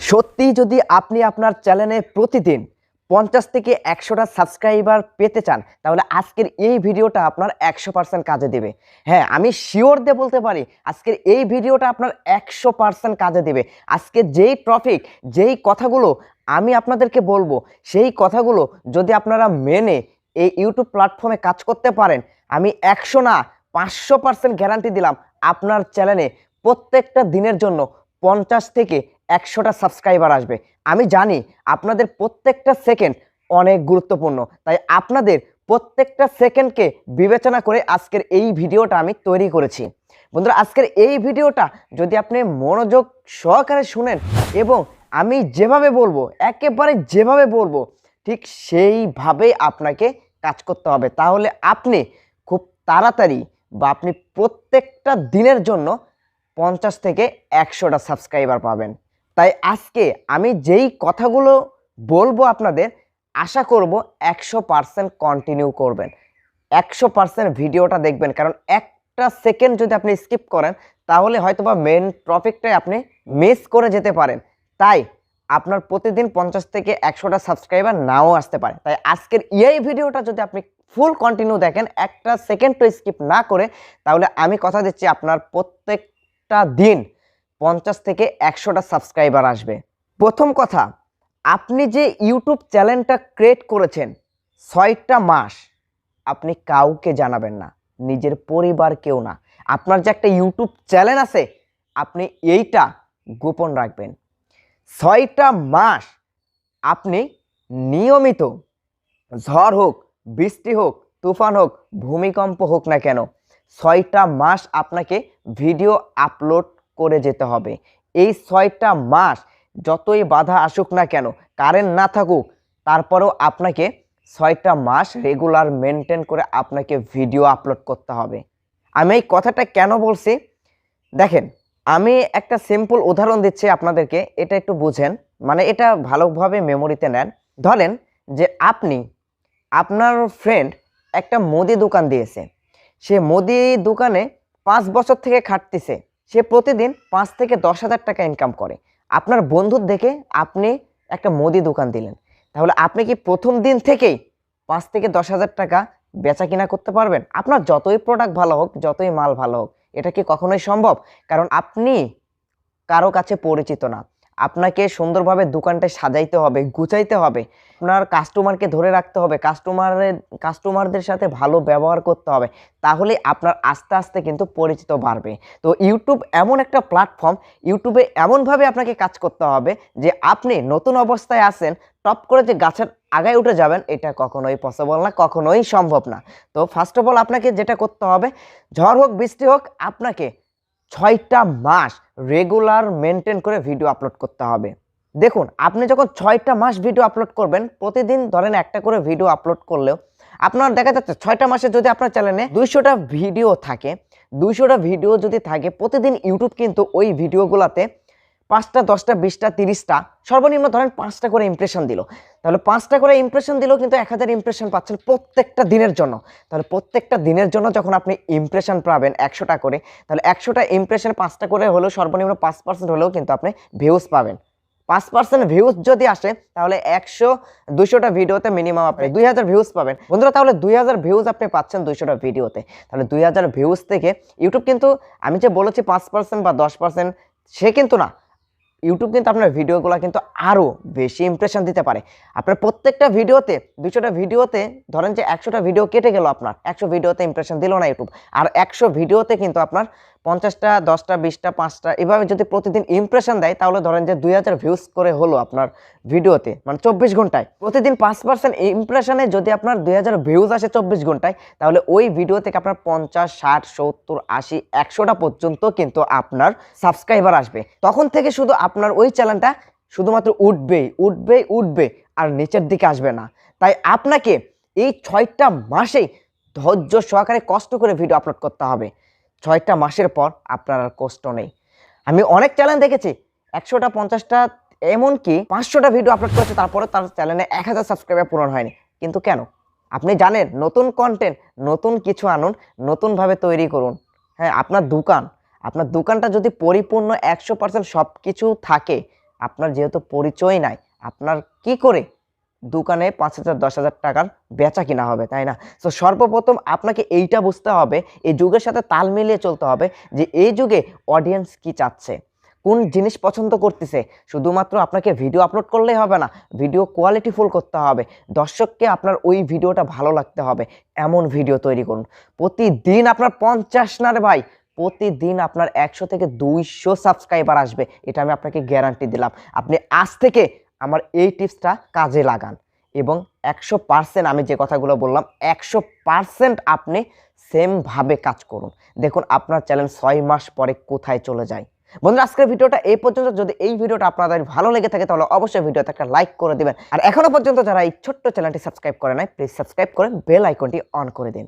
সত্যি যদি আপনি আপনার চ্যানেলে প্রতিদিন 50 থেকে 100টা সাবস্ক্রাইবার পেতে চান, তাহলে আজকের এই ভিডিওটা আপনার 100% কাজে দেবে। হ্যাঁ, আমি শিওর দিয়ে বলতে পারি আজকের এই ভিডিওটা আপনার 100% কাজে দেবে। আজকে যেই টপিক, যেই কথাগুলো আমি আপনাদেরকে বলবো, সেই কথাগুলো যদি আপনারা মেনে এই ইউটিউব প্ল্যাটফর্মে কাজ করতে পারেন, আমি 100 না 500% গ্যারান্টি দিলাম আপনার চ্যানেলে প্রত্যেকটা দিনের জন্য 50 থেকে 100টা সাবস্ক্রাইবার আসবে। আমি জানি আপনাদের প্রত্যেকটা সেকেন্ড অনেক গুরুত্বপূর্ণ, তাই আপনাদের প্রত্যেকটা সেকেন্ডকে বিবেচনা করে আজকের এই ভিডিওটা আমি তৈরি করেছি। বন্ধুরা, আজকের এই ভিডিওটা যদি আপনি মনোযোগ সহকারে শুনেন এবং আমি যেভাবে বলবো, একেবারে যেভাবে বলবো ঠিক সেইভাবেই আপনাকে কাজ করতে হবে, তাহলে আপনি খুব তাড়াতাড়ি বা আপনি প্রত্যেকটা দিনের জন্য 50 থেকে 100টা সাবস্ক্রাইবার পাবেন। তাই আজকে আমি যেই কথাগুলো বলবো আপনাদের, আশা করব 100% কন্টিনিউ করবেন, 100% ভিডিওটা দেখবেন। কারণ একটা সেকেন্ড যদি আপনি স্কিপ করেন, তাহলে হয়তোবা মেন টপিকটাই আপনি মিস করে যেতে পারেন। তাই আপনার প্রতিদিন 50 থেকে 100টা সাবস্ক্রাইবার নাও আসতে পারে। তাই আজকের এই ভিডিওটা যদি আপনি ফুল কন্টিনিউ দেখেন, একটা সেকেন্ডও স্কিপ না করে, তাহলে আমি কথা দিচ্ছি আপনার প্রত্যেকটা দিন 50 থেকে 100টা সাবস্ক্রাইবার আসবে। প্রথম কথা, আপনি যে ইউটিউব চ্যানেলটা ক্রিয়েট করেছেন 6টা মাস আপনি কাউকে জানাবেন না, নিজের পরিবারকেও না। আপনার যে একটা ইউটিউব চ্যানেল আছে, আপনি এইটা গোপন রাখবেন। 6টা মাস আপনি নিয়মিত, ঝড় হোক, বৃষ্টি হোক, তুফান হোক, ভূমিকম্প হোক না কেন, 6টা মাস আপনাকে ভিডিও আপলোড করে যেতে হবে। এই 6টা মাস যতই বাধা আসুক না কেন, কারেন্ট না থাকুক, তারপরেও আপনাকে 6টা মাস রেগুলার মেনটেন করে আপনাকে ভিডিও আপলোড করতে হবে। আমি এই কথাটা কেন বলছি দেখেন, আমি একটা সিম্পল উদাহরণ দিচ্ছি আপনাদেরকে, এটা একটু বুঝেন, মানে এটা ভালোভাবে মেমোরিতে নেন। ধরেন যে আপনি, আপনার ফ্রেন্ড একটা মুদি দোকান দিয়েছে, সে মুদি দোকানে 5 বছর থেকে খাটতেছে, সে প্রতিদিন 5 থেকে 10,000 টাকা ইনকাম করে। আপনার বন্ধুর দেখে আপনি একটা মুদি দোকান দিলেন, তাহলে আপনি কি প্রথম দিন থেকেই 5 থেকে 10,000 টাকা বেচা কিনা করতে পারবেন? আপনার যতই প্রোডাক্ট ভালো হোক, যতই মাল ভালো হোক, এটা কি কখনোই সম্ভব? কারণ আপনি কারো কাছে পরিচিত না। আপনাকে সুন্দরভাবে দোকানটা সাজাইতে হবে, গুছাইতে হবে, আপনার কাস্টমারকে ধরে রাখতে হবে, কাস্টমারদের সাথে ভালো ব্যবহার করতে হবে, তাহলে আপনার আস্তে আস্তে কিন্তু পরিচিত বাড়বে। তো ইউটিউব এমন একটা প্ল্যাটফর্ম, ইউটিউবে এমনভাবে আপনাকে কাজ করতে হবে যে আপনি নতুন অবস্থায় আছেন, টপ করে যে গাছের আগায় উঠে যাবেন, এটা কখনোই পসিবল না, কখনোই সম্ভব না। তো ফার্স্ট অফ অল আপনাকে যেটা করতে হবে, ঝড় হোক বৃষ্টি হোক, আপনাকে 6টা মাস রেগুলার মেনটেন করে ভিডিও আপলোড করতে হবে। দেখুন, আপনি যখন 6টা মাস ভিডিও আপলোড করবেন, প্রতিদিন ধরেন একটা করে ভিডিও আপলোড করলেও আপনার দেখা যাচ্ছে 6টা মাসে যদি আপনার চ্যানেলে 200টা ভিডিও থাকে, 200টা ভিডিও যদি থাকে, প্রতিদিন ইউটিউব কিন্তু ওই ভিডিওগুলোতে 5টা, 10টা, 20টা, 30টা, সর্বনিম্ন ধরেন 5টা করে ইমপ্রেশন দিল। তাহলে 5টা করে ইমপ্রেশন দিলেও কিন্তু 1000 ইমপ্রেশন পাচ্ছেন প্রত্যেকটা দিনের জন্য। তাহলে প্রত্যেকটা দিনের জন্য যখন আপনি ইমপ্রেশন পাবেন 100টা করে, তাহলে 100টা ইমপ্রেশন 5টা করে হলেও সর্বনিম্ন 5% হলেও কিন্তু আপনি ভিউজ পাবেন। 5% ভিউজ যদি আসে, তাহলে 200টা ভিডিওতে মিনিমাম আপনি 2000 ভিউজ পাবেন। বন্ধুরা, তাহলে 2000 ভিউজ আপনি পাচ্ছেন 200টা ভিডিওতে। তাহলে 2000 ভিউজ থেকে ইউটিউব কিন্তু, আমি যে বলেছি 5% বা 10%, সে কিন্তু না, ইউটিউব কিন্তু আপনার ভিডিওগুলো কিন্তু আরও বেশি ইমপ্রেশন দিতে পারে। আপনার প্রত্যেকটা ভিডিওতে, 200টা ভিডিওতে ধরেন যে 100টা ভিডিও কেটে গেল, আপনার 100 ভিডিওতে ইমপ্রেশন দিল না ইউটিউব, আর 100 ভিডিওতে কিন্তু আপনার 50টা, 10টা, 20টা, 5টা, এভাবে যদি প্রতিদিন ইমপ্রেশন দেয়, তাহলে ধরেন যে 2000 ভিউজ করে হলো আপনার ভিডিওতে, মানে 24 ঘন্টায় প্রতিদিন 5% ইমপ্রেশনে যদি আপনার 2000 ভিউজ আসে 24 ঘন্টায়, তাহলে ওই ভিডিও থেকে আপনার 50, 60, 70, 80, 100টা পর্যন্ত কিন্তু আপনার সাবস্ক্রাইবার আসবে। তখন থেকে শুধু আপনার ওই চ্যানেলটা শুধুমাত্র উঠবে আর নিচের দিকে আসবে না। তাই আপনাকে এই 6টা মাসেই ধৈর্য সহকারে কষ্ট করে ভিডিও আপলোড করতে হবে। 6টা মাসের পর আপনার আর কষ্ট নেই। আমি অনেক চ্যানেল দেখেছি 100টা, 50টা, এমনকি 500টা ভিডিও আপলোড করেছে, তারপরে তার চ্যানেলে 1000 সাবস্ক্রাইবার পূরণ হয়নি। কিন্তু কেন? আপনি জানেন, নতুন কন্টেন্ট, নতুন কিছু আনুন, নতুনভাবে তৈরি করুন। হ্যাঁ, আপনার দোকানটা যদি পরিপূর্ণ 100% সব কিছু থাকে, আপনার যেহেতু পরিচয় নাই, আপনার কি করে দোকানে 5,000 10,000 টাকার বেচা কিনা হবে, তাই না? সো সর্বপ্রথম আপনাকে এইটা বুঝতে হবে, এই যুগের সাথে তাল মিলিয়ে চলতে হবে যে এই যুগে অডিয়েন্স কি চাচ্ছে, কোন জিনিস পছন্দ করতেছে। শুধুমাত্র আপনাকে ভিডিও আপলোড করলেই হবে না, ভিডিও কোয়ালিটিফুল করতে হবে। দর্শককে আপনার ওই ভিডিওটা ভালো লাগতে হবে, এমন ভিডিও তৈরি করুন। প্রতিদিন আপনার 50 না রে ভাই, প্রতিদিন আপনার 100 থেকে 200 সাবস্ক্রাইবার আসবে, এটা আমি আপনাকে গ্যারান্টি দিলাম। আপনি আজ থেকে আমার এই টিপসটা কাজে লাগান এবং 100% আমি যে কথাগুলো বললাম 100% আপনি সেমভাবে কাজ করুন। দেখুন আপনার চ্যানেল 6 মাস পরে কোথায় চলে যায়। বন্ধুরা, আজকের ভিডিওটা এই পর্যন্ত। যদি এই ভিডিওটা আপনাদের ভালো লেগে থাকে তাহলে অবশ্যই ভিডিওতে একটা লাইক করে দিবেন। আর এখনো পর্যন্ত যারা এই ছোট্ট চ্যানেলটি সাবস্ক্রাইব করে নাই, প্লিজ সাবস্ক্রাইব করে বেল আইকনটি অন করে দিন।